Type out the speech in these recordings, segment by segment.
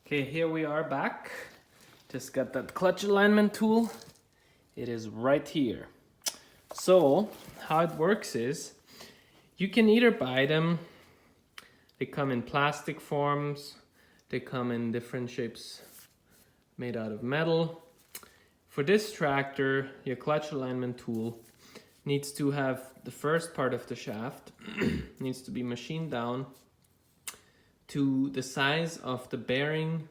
Okay, here we are back. Just got that clutch alignment tool. It is right here. So how it works is you can either buy them. They come in plastic forms. They come in different shapes made out of metal. For this tractor, your clutch alignment tool needs to have the first part of the shaft needs to be machined down to the size of the bearing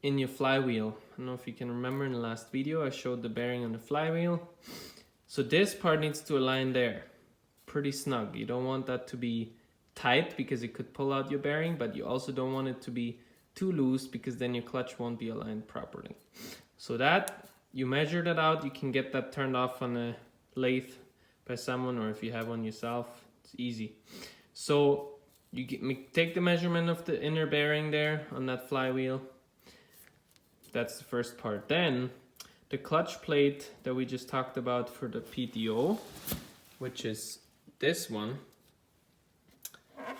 in your flywheel. I don't know if you can remember in the last video I showed the bearing on the flywheel. So this part needs to align there, pretty snug. You don't want that to be tight because it could pull out your bearing, but you also don't want it to be too loose because then your clutch won't be aligned properly. So that, you measure that out, you can get that turned off on a lathe by someone, or if you have one yourself, it's easy. So you take the measurement of the inner bearing there on that flywheel. That's the first part. Then the clutch plate that we just talked about for the PTO, which is this one,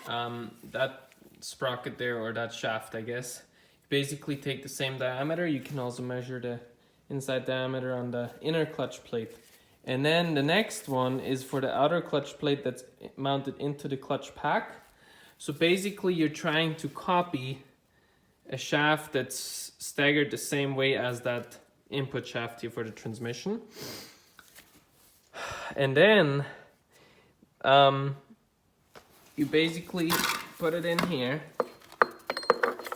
that sprocket there, or that shaft I guess, basically take the same diameter. You can also measure the inside diameter on the inner clutch plate. And then the next one is for the outer clutch plate that's mounted into the clutch pack. So basically you're trying to copy a shaft that's staggered the same way as that input shaft here for the transmission. And then you basically put it in here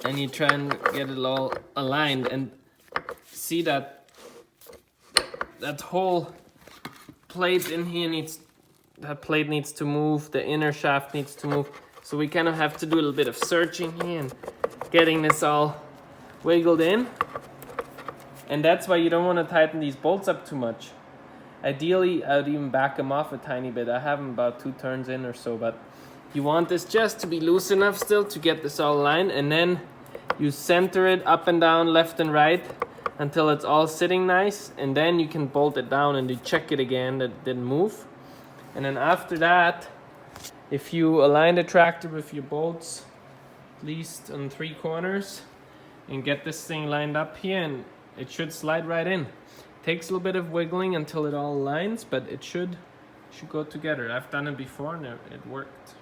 and you try and get it all aligned, and see that that whole plate in here needs to move, the inner shaft needs to move. So we kind of have to do a little bit of searching here and getting this all wiggled in. And that's why you don't want to tighten these bolts up too much. Ideally, I would even back them off a tiny bit. I have them about 2 turns in or so, but you want this just to be loose enough still to get this all aligned, and then you center it up and down, left and right, until it's all sitting nice, and then you can bolt it down and you check it again that it didn't move. And then after that, if you align the tractor with your bolts, at least on 3 corners, and get this thing lined up here, and it should slide right in. Takes a little bit of wiggling until it all aligns, but it should go together. I've done it before and it worked.